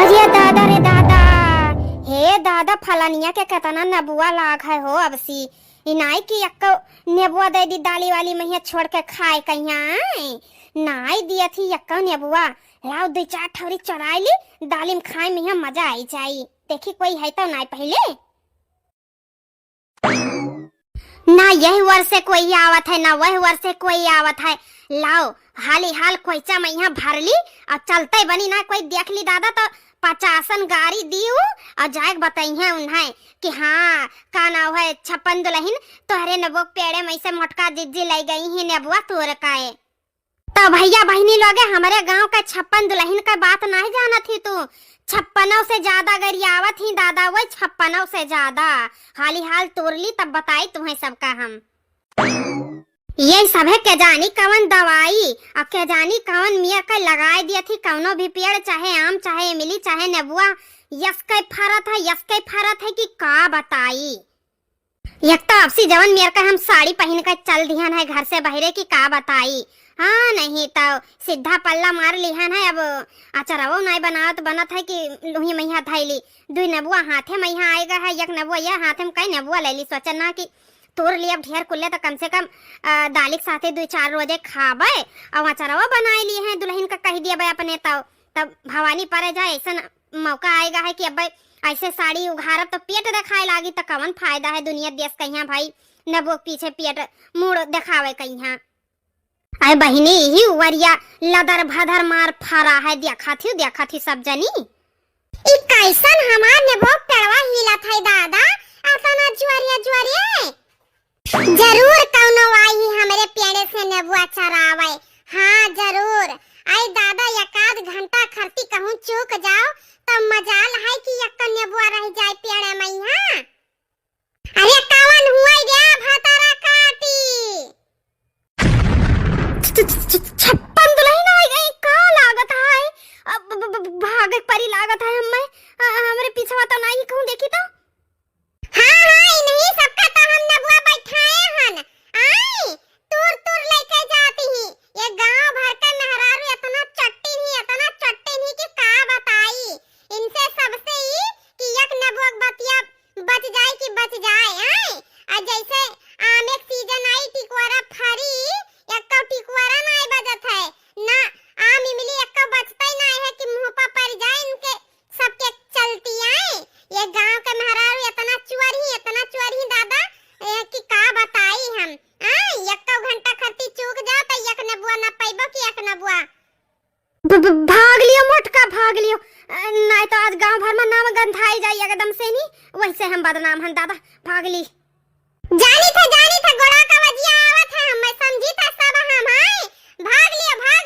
अरे दादा रे दादा, हे दादा फलानिया के कतना नबुआ लाग है हो अब सी इनाई की यक्को नेबुआ दे दी दाली वाली महिया छोड़ के खाए कहिया नाई दिया थी यक्को नेबुआ लाओ दो चार ठौरी चढ़ाई ली दालिम खाए में मजा आई जाई। देखी कोई है तो नाई पहले ना यही वर से कोई आवत है ना वही वर से कोई आवत है। लाओ हाली हाल खोइचा में यहाँ भर ली और चलते बनी ना कोई देख ली दादा तो 50 गाड़ी दियो और जाए बताइए उन्हें कि हाँ का नाव है 56 दुल्हन तोहरे नबो पेड़े में से मोटका जिज्जी लाई गई ही नबुआ तोर काए। तो भैया बहनी लोगे हमारे गांव का 56 दुल्हन का बात नहीं जाना थी तू 56 से ज्यादा गरियावत ही दादा वो 56 से ज्यादा हाली हाल तोड़ ली तब बताई तुम्हें सबका हम ये सब है के जानी कवन दवाई और के जानी कवन मिया का लगाए दिया थी कवनो भी पेड़ चाहे आम चाहे इमली चाहे नेबुआ यस के फरत है कि का बताई। एक तो आपसी जवन मेरे का हम साड़ी पहन कर चल दिहन है घर से बहरे की का बताई। हाँ नहीं तो सीधा पल्ला मार लिहन है अब अचरवो नहीं बनावत बनत है कि लोही मैया थैली दुई नबुआ हाथे मैया आएगा है एक नबुआ या हाथे में कई नबुआ ले ली सोचन ना कि तोड़ लिया ढेर कुल्ले तो कम से कम दालिक साथे 2-4 रोजे खाबे और अचरवा बनाए लिए हैं दुल्हन का कह दिया भाई अपने तब भवानी परे जाए ऐसा मौका आएगा है कि अब ऐसे साड़ी उघारब तो पेट दिखाए लागी तो कवन फायदा है दुनिया देश कहिया भाई नबो पीछे पेट मुड़ दिखावे कहिया। अरे बहिनी ही उवरिया लदर भदर मार फरा है देखा थी सब जनी ई कैसन हमार नबो पेड़वा हिला था दादा अतना जुआरिया जरूर कौनो आई हमरे पेड़े से नबुआ चरावे। हाँ जरूर आई दादा एकाध घंटा खरती कहूँ चूक जाओ तब मजाल है कि एक नबुआ रह जाए पेड़े में यहाँ। अरे कवन हुआ रे भतारा काटी 56 दुल्हन आ गई का लागत है भागे परी लागत है हमरे पीछे तो नहीं कहूँ देखी तो हाँ नहीं सबका तो हम नबुआ बैठाए हन आई तुर लेके जाती ही ये गांव भर का मेहरारू इतना चट्टी नहीं कि का बताई इनसे सबसे ही कि एक नबुआ बतिया बच जाए कि बच जाए आई और जैसे आम एक सीजन आई टिकुआरा फरी एक तो टिकुआरा नहीं बजत है ना आम इमली एक तो बचता ही नहीं है कि मुंह पर पड़ जाए इनके सबके चलती आई ये गांव के मेहरारू इतना चुअर ही दादा कि का बताई हम एक तो घंटा खरती चूक जाओ तो एक नबुआ ना पाइबो कि एक नबुआ भाग लियो मोटका भाग लियो नहीं तो आज गांव भर में नाम गंधाई जाई एकदम से नहीं वैसे हम बदनाम हन दादा भाग ली जानी था गोड़ा का वजिया आवत है मैं समझी था सब हम हाय भाग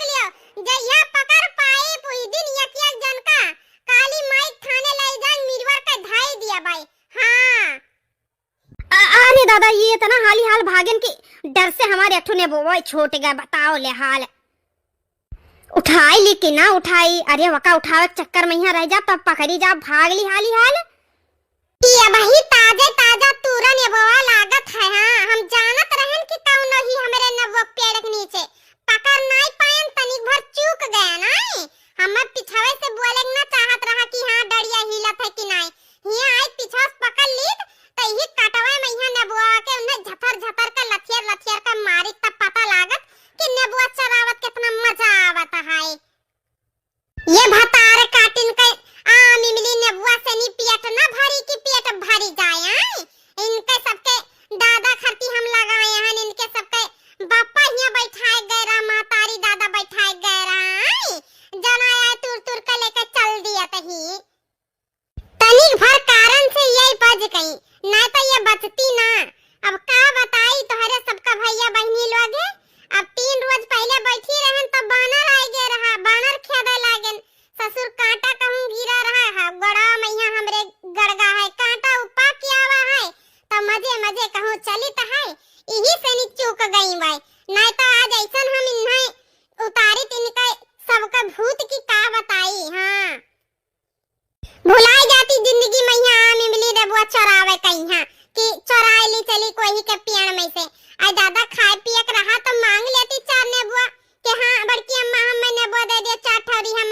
लियो जइया पकड़ पाए पूरी दिन एक जन का काली माई थाने ले जान मिरवर का धाई दिया भाई। हाँ अरे दादा ये इतना हाली हाल भागन की डर से हमारे अठू ने बोई छूट गया बताओ ले हाल उठाई ली कि ना उठाई। अरे वका उठावे चक्कर में यहाँ रह जा तब पकड़ी जा भाग ली हाली हाल ये वही ताजा तुरन ये बोवा लागत है। हाँ हम जानत रहन कि कौन ही हमरे नबो पेड़ के नीचे पकड़ नहीं पायन तनिक भर चूक गया नहीं हम पिछावे से बोले ना चाहत रहा कि हाँ डरिया हिलत है कि नहीं यहाँ आई पीछा पकड़ ली तो ही कटवा में यहाँ नबुआ के उन्हें झपर का लथियर का मारी तब पता लागत कि नबुआ चरावत कितना मजा आवत है। ये भतार काटिन के आम इमली नबुआ से नी पेट ना भरी कि पेट भरी जाए इनके सबके दादा खरती हम लगाए हैं इनके सबके बापा यहाँ बैठाए गए रहा मातारी दादा बैठाए गए रहा जना आए तुर के लेके चल दिया तही तनिक भर कारण से यही बज गई ना तो ये बचती ना। अब का बताई तोहरे सबका भैया बहनी लोग है अब 3 रोज पहले बैठी रहन तो बानर आए गए रहा बानर खेदे लागन ससुर कांटा कहूं गिरा रहा है गड़ा मैया हमरे गड़गा है कांटा उपा किया हुआ है तो मजे कहूं चली तो है यही से नी चूक गई भाई नहीं तो आज ऐसन हम इन्हें उतारी इनके सबका भूत की का बताई। हाँ भुलाई जाती जिंदगी में यहाँ आम इमली नबुआ चरावे कहीं कि चराए ली चली कोई के पेड़ में से आई दादा खाए पिए रहा तो मांग लेती 4 नबुआ कि हाँ बड़की अम्मा हमें नबुआ दे दे 4 ठौरी हम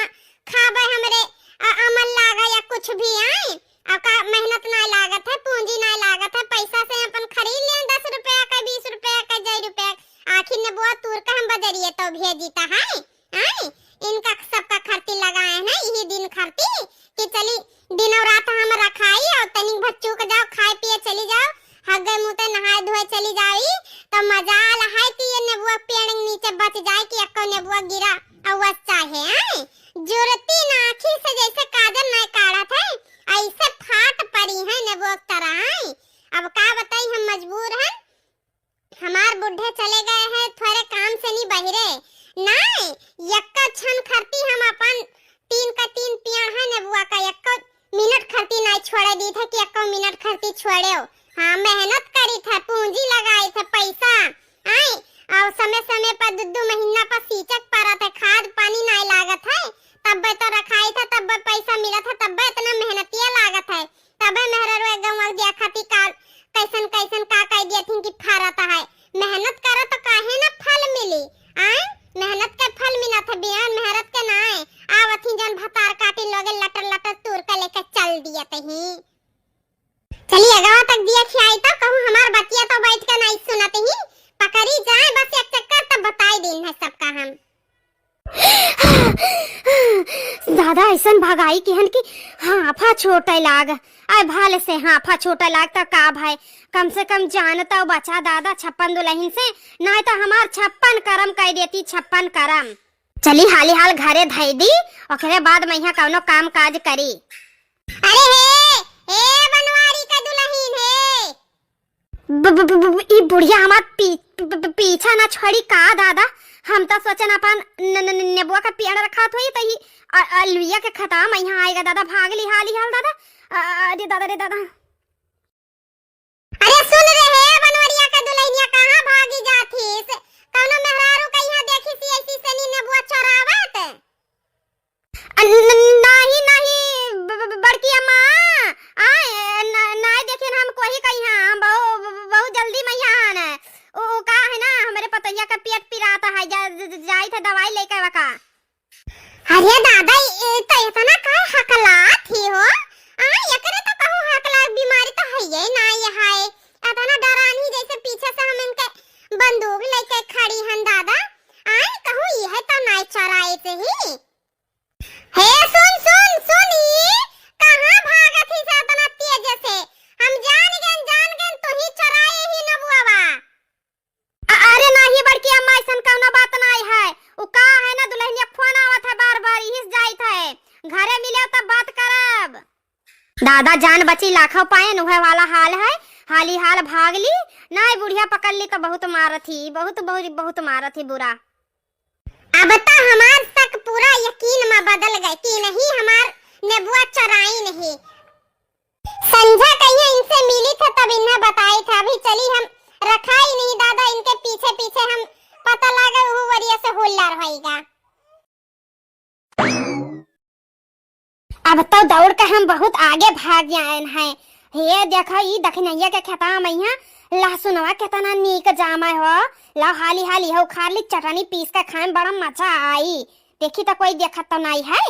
छोड़े। हाँ मेहनत करी था, पूंजी लगाई था, पैसा आई और समय समय पर 2 महीना पर सींचक पड़ा था, खाद पानी नहीं लागत है, तब तो रखाई था, तब पैसा मिला था, तब इतना मेहनतिया लागत है, तब मेहरा गाँव दिया खाती का कैसन कैसन का कह दिया थी कि फरता है। मेहनत करा तो काहे ना फल मिली। आई मेहनत का फल मिला था, बिना मेहनत के ना है। आवत ही जन भतार काटी लोगे लटर लटर तूर का लेकर चल दिया तही। चलिए गाँव तक दिया खियाई तो कहूँ हमार बतिया तो बैठ के नहीं सुनते ही, पकड़ी जाए बस एक चक्कर तब बताई दिन है सबका हम। दादा ऐसन भगाई किहन की हाफा छोटे लाग, आय भाले से हाफा छोटे लाग तो का भाई कम से कम जानता बचा दादा 56 दुल्हन से, नहीं तो हमार 56 करम कह देती 56 करम। चली हाली हाल घरे धई दी, ओकरे बाद मैं यहाँ कौनो काम काज करी। अरे हे बनवारी का दुल्हन है, ई बुढ़िया हमार पीछा ना छोड़ी का दादा। हम तो सोचन अपन नेबुआ का पेड़ रखा थोई तही अलुइया के खतम यहाँ आएगा दादा, भागली हाली हाल दादा। अरे दादा रे दादा, अरे सुन रे हे बनवरिया का दुल्हनिया कहां भागी जाथीस? कौनो मेहरारू का यहाँ देखी सी ऐसी सनी नेबुआ चरावत? नहीं नहीं बड़की अम्मा आए नहीं देखे हम कोई कहीं हां बहुत जल्दी मैं यहाँ आना ओ का है ना हमारे पतैया का पेट पिराता है, जाई था दवाई लेके वका। अरे दादा तो इतना का हकलात ही हो? एकरे तो कहूं हकलात बीमारी तो है ये ना ये है, इतना डरानी जैसे पीछे से हम इनके बंदूक लेके खड़ी हन दादा। कहूं ये है तो नहीं चराए से ही। हे सुन सुन सुनी कहां भागत ही से इतना तेज से? हम जान गए तो ही चराए ही न बुआवा। अरे नहीं बड़की अम्मा ऐसन कौनो बात नहीं है, उ का है ना दुल्हनिया फोन आवत है बार-बार हिस जाइत है, घरे मिले तब बात करब। दादा जान बची लाखों पाए नुहे वाला हाल है, हाली हाल भागली नहीं बुढ़िया पकड़ ली तो बहुत मारथी, बहुत बहुत बहुत मारथी बुरा। अब तो हमार तक पूरा यकीन में बदल गए कि नहीं हमार नेबुआ चराई नहीं। संजय कहीं इनसे मिली था तब इन्हें बताई था, अभी चली हम रखा ही नहीं दादा, इनके पीछे पीछे हम पता लगा वो वरिया से हुल्ला रहेगा। अब तो दौड़ के हम बहुत आगे भाग गए हैं। हे देखा ई दखनैया के खेता में यहाँ लहसुनवा कितना नीक जामा हो, ला हाली हाली हो खाली चटनी पीस के खाए बड़ा मजा आई। देखी तो कोई देखा तो नहीं है।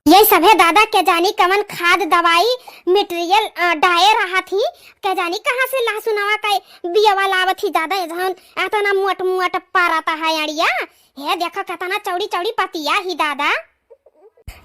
ये सब है दादा के जानी कमन खाद दवाई मटेरियल डाए रहा थी, के जानी कहां से लहसुनवा का बियावा लावत थी दादा, जहन एतना मोट मोट पाराता है अड़िया। हे देखा कितना चौड़ी चौड़ी पतिया ही दादा,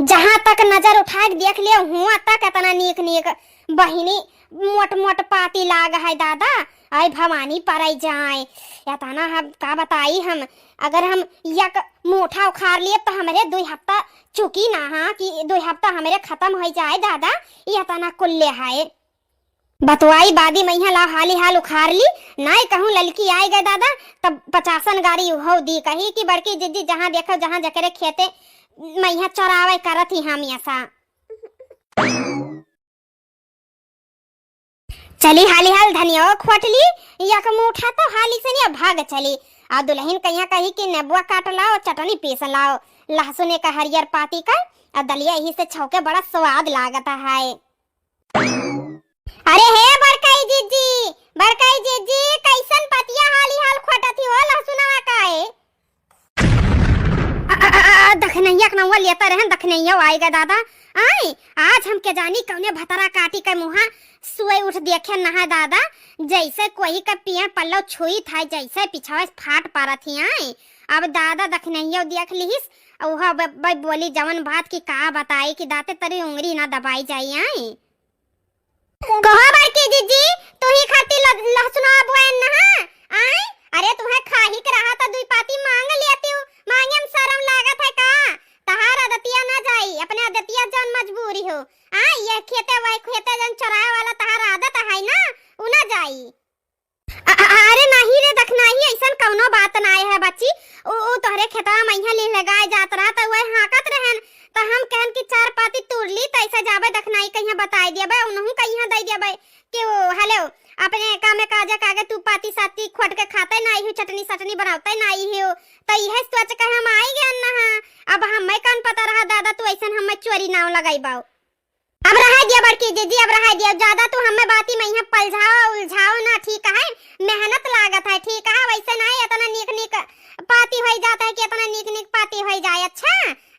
जहां तक नजर उठा के देख लियो हुआ तक इतना नीक नीक बहिनी मोट मोट पाती लाग है दादा। आई भवानी पराई जाए इतना हम का बताई, हम अगर हम यक मोठा उखाड़ लिए तो हमारे 2 हफ्ता चुकी ना हाँ कि 2 हफ्ता हमारे खत्म हो जाए दादा, ये इतना कुल्ले है। बतवाई बादी मैया ला हाली हाल उखाड़ ली, नहीं कहूँ ललकी आई गए दादा तब 50 गाड़ी हो दी कही कि बड़की दीदी जहाँ देखो जहाँ जकरे खेते मैया चरावे करत ही हम ऐसा। चली हाली हाल धनिया खोटली या का मुठा तो हाली से नहीं भाग चली। आ दुल्हन कहिया कही कि नेबुआ काट लाओ चटनी पीस लाओ, लहसुन का हरियर पाती का और दलिया यही से छौके बड़ा स्वाद लागता है। अरे हे बड़काई जीजी कैसन पतिया हाली हाल खोटती हो लहसुनवा काए? दखनैया के नवा लेता रहन, दखनैया आएगा दादा। आई आज हम के जानी कौने भतरा काटी के मुहा सुई उठ देखे नहा दादा, जैसे कोई का पिया पल्लो छुई था जैसे पिछावे फाट पारा थी। आई अब दादा दखनैया देख लीस ओहा बोली जवन बात की का बताई कि दाते तरी उंगली ना दबाई जाई। आई कहो बड़की जीजी तू ही खाती लहसुनवा बोएन ना? आई अरे तुम्हें खाही के रहा था 2 पाती मांग लेती हूँ, मांगे में शर्म लागत है का? तहार आदतिया ना जाई, अपने आदतिया जन मजबूरी हो। ये खेते जन चराए वाला तहार आदत है ना, उ ना जाई। अरे नहीं रे दखनाही ऐसन कौनो बात नहीं है बच्ची, उ तोहरे खेतवा में यहाँ ले लगाए जात रहा तो वह हाकत रहन तो हम कहन कि 4 पाती तोड़ ली तो ऐसा जाबे दखनाई कहीं बताई देबे, उनहु कहीं दे देबे कि वो खोट के खाते ना ही चटनी सटनी बनाते ना ही हो तो यह सोच के हम आई गए ना। अब हमें कौन पता रहा दादा तू ऐसा हमें चोरी नाव लगाई बाऊ। अब रहा दिया बड़की दीदी, अब रहा दिया ज्यादा तू हमें बाती में यहाँ पलझाओ उलझाओ ना, ठीक है? मेहनत लागत है, ठीक है? वैसे नहीं इतना नीक नीक पाती हो जाता है कि इतना नीक नीक पाती हो जाए। अच्छा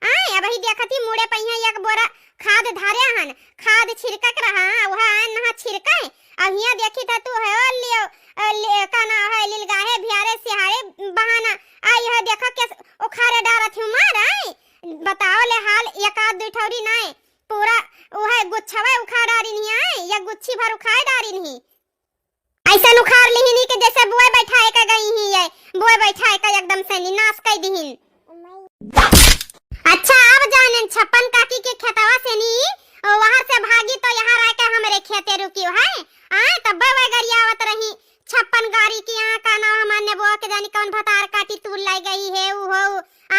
आए अब ही देखती मुड़े पहिया एक बोरा खाद धारे हन, खाद छिड़का के रहा वह नहा छिड़का अब यहाँ देखी था तू है लियो का ना है लिलगाहे भियारे सिहारे बहाना आई है देखा के उखारे डारत हूं मार आई बताओ ले हाल एक आध दो ठौरी नहीं पूरा वह गुच्छवा उखाड़ डारी नहीं आए या गुच्छी भर उखाड़ डारी नहीं ऐसा उखाड़ ली नहीं कि जैसे बुआ बैठाए का गई ही है, बुआ बैठाए का एकदम से नाश कर दीहिन। अच्छा अब जाने छप्पन काकी के खेतवा से नी वहां से भागी तो यहाँ रह के हमारे खेते रुकी है आए तब वह गरियावत रही छप्पन गाड़ी की यहाँ का ना हमारे बुआ के जानी कौन भतार काटी तूर लाई गई है वो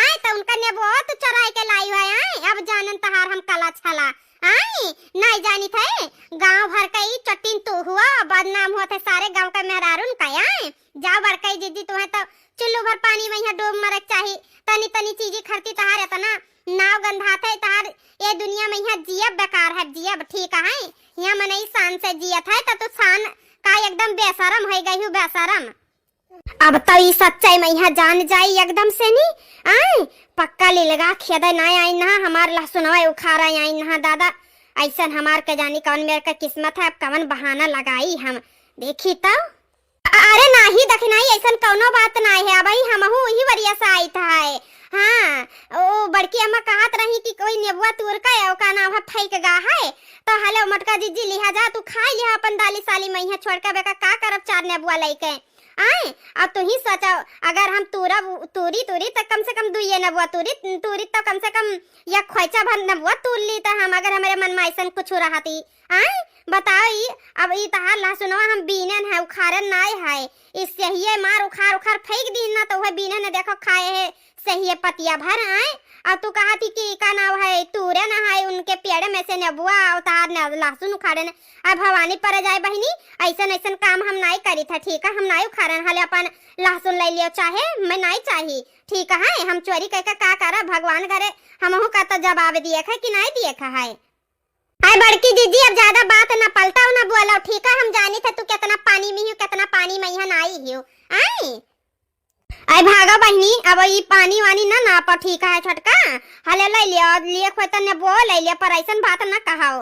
आए तो उनका ने बहुत चराई के लाई है आए अब जानन तहार हम कला छला आई नहीं जानी थे गांव भर का ही चट्टीन तो हुआ बदनाम होते सारे गांव का मेहरारून का आए जाओ बड़कई दीदी तुम्हें तो चुल्लू भर पानी में यहाँ डूब मरक चाहिए तनी तनी चीजें खरती तहार इतना नाव गंधाते तहार ये दुनिया में यहाँ जियब बेकार है जियब, ठीक है? यहाँ मन शान से जियत है तो शान का एकदम बेशरम हो गई हूँ बेशरम। अब तो ये सच्चाई में यहाँ जान जाई एकदम से नहीं आए पक्का ले लगा खेदा ना आई ना हमार लहसुनवा उखाड़ा आई ना दादा ऐसा हमार के जानी कौन मेरे का किस्मत है अब कौन बहाना लगाई हम देखी तो अरे नहीं दखनाई ऐसा कौनो बात ना है अब हम वही वरिया से आई था है। हाँ ओ बड़की अम्मा कहत रही कि कोई नेबुआ तूर का का नाम फेंक गा है तो हेलो मटका दीदी लिहा जा तू खा लिहा अपन दाली साली में यहाँ छोड़ के बेका का करब चार नेबुआ लेके आए अब तू ही सोचो अगर हम तूरी तो कम से कम दुइये नबुआ तूरी तो कम से कम या खोइचा भर नबुआ तूर ली तो हम अगर हमारे मन में ऐसा कुछ रहती आए बताओ ये अब ये तहार लहसुनवा हम बीनन है उखाड़न नहीं है इससे ही मार उखाड़ उखाड़ फेंक दी ना तो वह बीनन देखो खाए है सही पतिया भर आए अब तू कहा थी कि का नाम है तूरे ना है उनके पेड़ में से नेबुआ उतार लहसुन उखाड़े अब भवानी पर जाए बहनी ऐसा ऐसा काम हम नहीं करी था, ठीक है? हम नहीं उखाड़न हले अपन लहसुन ले लियो चाहे मैं नहीं चाहिए, ठीक है? हम चोरी करके का करा भगवान करे हमहू का तो जवाब दिए है कि नहीं दिए है। अरे बड़की दीदी अब ज्यादा बात ना पलटा ना बोलो, ठीक है? हम जानी थे तू कितना पानी में हो कितना पानी में यहाँ आई हो आई आई भागा बहनी अब ये पानी वानी ना पर ठीक है छोटका हले ले लियो लिए खोता ने बो ले लियो पर ऐसा बात ना कहो।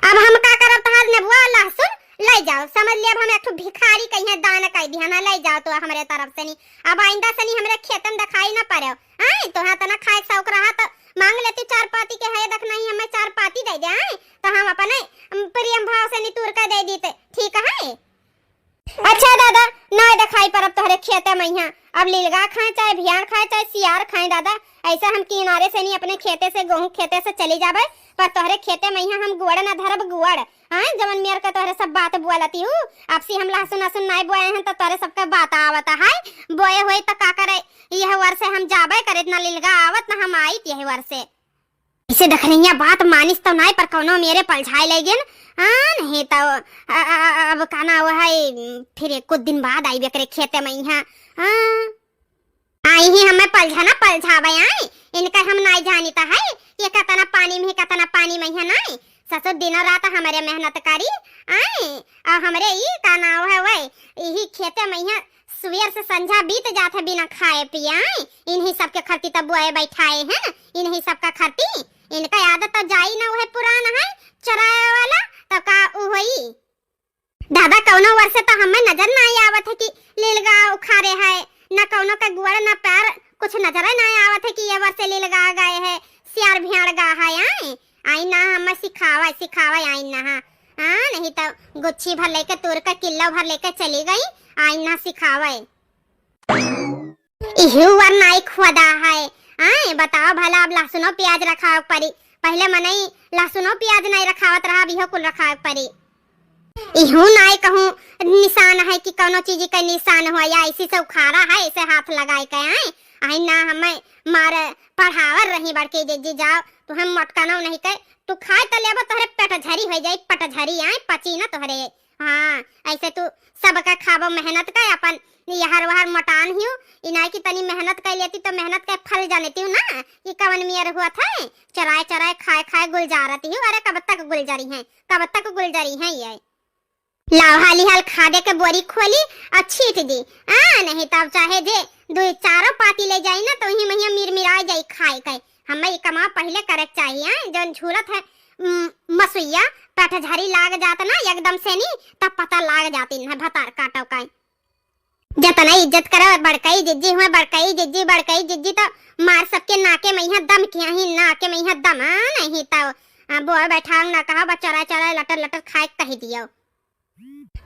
अब हम का करब तहार ने बो लहसुन ले जाओ समझ लिया हम एक भिखारी कहीं दान कह दिया ना ले जाओ तो हमारे तरफ से नहीं अब आइंदा से नहीं हमारे खेतन दिखाई ना पड़े आए तो हां तना खाए शौक रहा तो मांग लेती चार पाती के है देख नहीं हमें चार पाती दे दे आए तो हम अपने प्रेम भाव से नहीं तूर का दे देते, ठीक है? अच्छा दादा ना दिखाई पर अब तोहरे खेते में यहाँ अब लीलगा खाए चाहे भियार खाए चाहे सियार खाए दादा ऐसा हम किनारे से नहीं अपने खेते से गेहूं खेते से चली जाबे पर तोहरे खेते में यहाँ हम गुड़ ना धरब गुड़ हाँ जवन मेर का तोहरे सब बात बोलती हूँ अब सी हम लहसुन लहसुन नहीं बोए हैं तो तोहरे सबका बात आवता है बोए हुए तो का करे यह वर से हम जाबे करे ना लीलगा आवत ना हम आई यह वर से इसे दखनिया बात मानिस तो नहीं पर कौनो मेरे पलझाई लेगिन हाँ नहीं तो अब काना वो है फिर कुछ दिन बाद आई बेकरे खेते में यहाँ आई ही हमें पलझाना पलझावे आई इनका हम नहीं जानी तो है ये कतना पानी में यहाँ नहीं ससुर दिन रात हमारे मेहनत करी आई और हमारे ये का नाम है वही यही खेते में यहाँ सुबह से संझा बीत जाते बिना खाए पिए आई इन्हीं सबके खर्ती तब बुआए बैठाए हैं इन्हीं सबका खर्ती इनका आदत तो जाई ना वह पुराना है चराए वाला तो का वही दादा कौनो वर्ष तो हमें नजर ना आवत है कि लीलगा उखाड़े है ना कौनो का गुड़ ना पैर कुछ नजर ना आवत है कि ये वर्ष लीलगा गए है सियार भियाड़ गा है आई ना हमें सिखावा आई ना हाँ नहीं तो गुच्छी भर लेके तूर का किलो भर लेके चली गई आई ना सिखावे इहु वर नाई खुदा है आए बताओ भला अब लहसुनो प्याज रखा परी पहले मनई लहसुनो प्याज नहीं रखावत रहा बिहो कुल रखा परी इहू नाई कहूं निशान है कि कोनो चीज का निशान हो या इसी से उखाड़ा है इसे हाथ लगाए के आए आई ना हमें मारे पढ़ावर रही बड़के जी जाओ तू हम मटकाना नहीं कह तू खाए तो लेबो तोहरे पेट झरी हो जाई पट झरी आए पची ना तोहरे हाँ ऐसे तू सबका खाबो मेहनत का अपन यहर वहर मटान हियो इनाई की तनी मेहनत कर लेती तो मेहनत का फल जानती हूँ ना कि कवन मियर हुआ था चराए चराए खाए खाए गुलजारती हूँ। अरे कब तक गुलजारी है कब तक गुलजारी है ये लाओ हाली हाल खादे के बोरी खोली और छीट दी नहीं तब चाहे जे दो चारों पाती ले जाई ना तो ही महिया मिरमिरा जाई खाए के हमें कमा पहले करे चाहिए जो झूलत है मसुइया पेट झरी लाग जाता ना एकदम से नहीं तब पता लाग जाती है भतार काटो का जतना इज्जत करो बड़कई जिज्जी हुए बड़कई जिज्जी तो मार सबके नाके में यहाँ दम किया ही नाके में यहाँ दम नहीं तो बोर बैठा ना कहा चरा चरा लटर लटर खाए कही दियो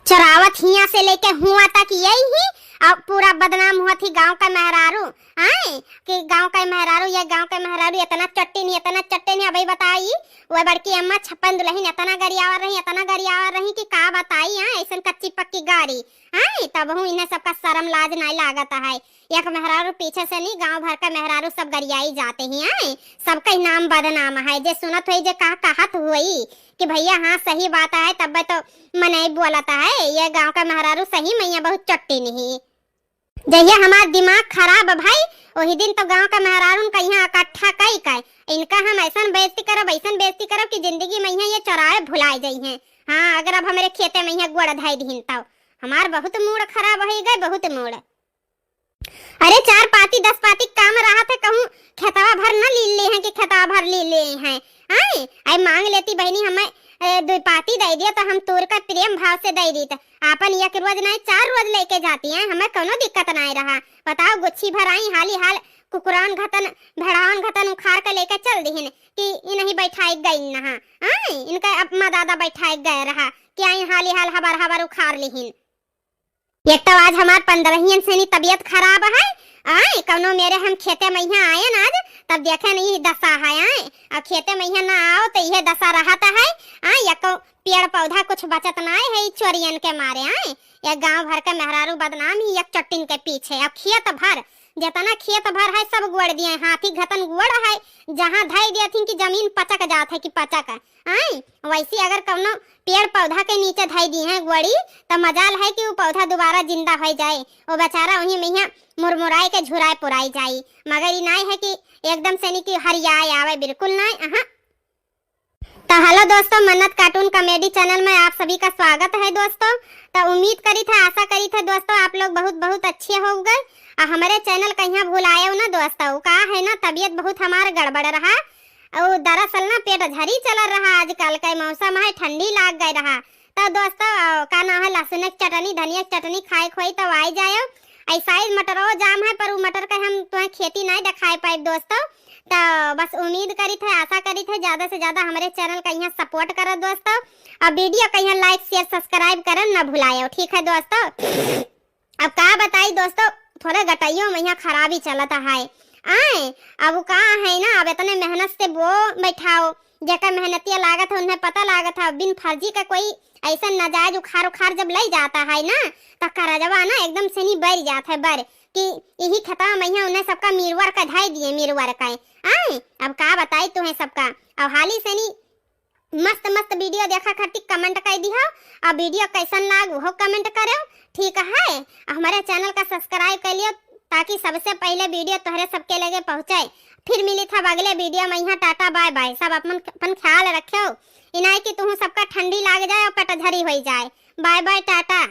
चरावत हिया से लेके हुआ तक यही ही अब पूरा बदनाम हुआ थी गांव का मेहरारू आए कि गांव का मेहरारू या गांव का मेहरारू इतना चट्टी नहीं अभी बताई वो बड़की अम्मा छप्पन दुल्हन इतना गरियावर रही कि का बताई ऐसा कच्ची पक्की गाड़ी आए तब हूँ इन्हें सबका शर्म लाज नहीं लागत है एक मेहरारू पीछे से नहीं गांव भर का मेहरारू सब गरियाई जाते ही आए सबका नाम बदनाम है जे सुनत हुई जे कहत हुई कि भैया हाँ सही बात है तब तो मने बोलता है ये गांव का मेहरारू सही मैया बहुत चट्टी नहीं जहिया हमारा दिमाग खराब है भाई वही दिन तो गांव का मेहरारू का यहाँ इकट्ठा कई इनका हम ऐसा बेइज्जती करब कि जिंदगी में ये चौराहे भुलाए जाई हैं। हाँ अगर अब हमारे खेते में यहाँ गुड़ धाई दीन तो हमार बहुत मूड खराब हो गए बहुत मूड। अरे 4 पाती 10 पाती काम रहा था कहूँ खेतवा भर न ले हैं कि खेतवा भर ले हैं आई मांग लेती बहनी हमें 2 पाती दे दिया तो हम तोर का प्रेम भाव से दे दी आपन एक रोज नहीं 4 रोज लेके जाती हैं हमें कोनो दिक्कत नहीं रहा। बताओ गुच्छी भर आई हाली हाल कुकुरान घतन भेड़ावन घतन उखाड़ के लेके चल दीन कि इन्हीं बैठाई गई ना इनका अपना दादा बैठाई गए रहा कि आई हाली हाल हबर हबर उखाड़ लीन। एक तो आज हमार 15 से नहीं तबीयत खराब है कौनो मेरे हम खेते में यहाँ आए ना आज तब देखे नहीं दशा है और खेते में यहाँ ना आओ तो यह दशा रहता है या पेड़ पौधा कुछ बचत ना है चोरियन के मारे या गांव भर के मेहरारू बदनाम ही एक चट्टिन के पीछे अब खेत भर जितना खेत भर है सब गुड़ दिए हाथी घतन गुड़ है जहाँ धाई दिया थी कि जमीन पचक जात है कि पचक वैसे अगर कौनो पेड़ पौधा के नीचे धाई दी है गुड़ी तो मजाल है कि वो पौधा दोबारा जिंदा हो जाए वो बेचारा वहीं में यहाँ मुरमुराई के झुराए पुराई जाए मगर ये नहीं है कि एकदम से नहीं कि हरियाए आवे बिल्कुल नहीं। तो हेलो दोस्तों मन्नत कार्टून कॉमेडी चैनल में आप सभी का स्वागत है दोस्तों। तो उम्मीद करी थे आशा करी थे दोस्तों आप लोग बहुत अच्छे हो गए और हमारे चैनल कहीं भुलाए ना दोस्तों का है ना तबीयत बहुत हमारा गड़बड़ रहा और दरअसल ना पेट झरी चल रहा आजकल का मौसम है ठंडी लाग गई रहा। तो दोस्तों का ना है लहसुन की चटनी धनिया की चटनी खाए खोई तो आई जाए ऐसा ही मटरों जाम है पर वो मटर का हम तुम्हें खेती नहीं दिखाए पाए दोस्तों। तो बस उम्मीद करी थे आशा करी थे ज्यादा से ज्यादा हमारे चैनल का यहाँ सपोर्ट करो दोस्तों और वीडियो का यहाँ लाइक शेयर सब्सक्राइब करो ना भुलायो ठीक है दोस्तों। अब का बताई दोस्तों थोड़े गटाइयों में यहाँ खराबी चलता है अब का है ना अब इतने मेहनत से वो बैठाओ जका मेहनतिया लागत है उन्हें पता लागत है बिन फर्जी का कोई ऐसा नाजायज उखाड़ जब ले जाता है ना तो करजवा ना एकदम से नहीं बढ़ जाता है बर कि यही खता में उन्हें सबका मीरवर का ढाई दिए मीरवर का अब का बताई तुम्हें सबका अब हाली से नहीं मस्त वीडियो देखा खातिर कमेंट कर दिया और वीडियो कैसन लाग वो कमेंट करो ठीक है। हमारे चैनल का सब्सक्राइब कर लियो ताकि सबसे पहले वीडियो तुम्हारे सबके लगे पहुंचे। फिर मिली था अगले वीडियो में यहाँ टाटा बाय बाय सब अपन ख्याल रखो इनाई कि तुम सबका ठंडी लाग जाए और पेट झरी हो जाए। Bye bye Tata.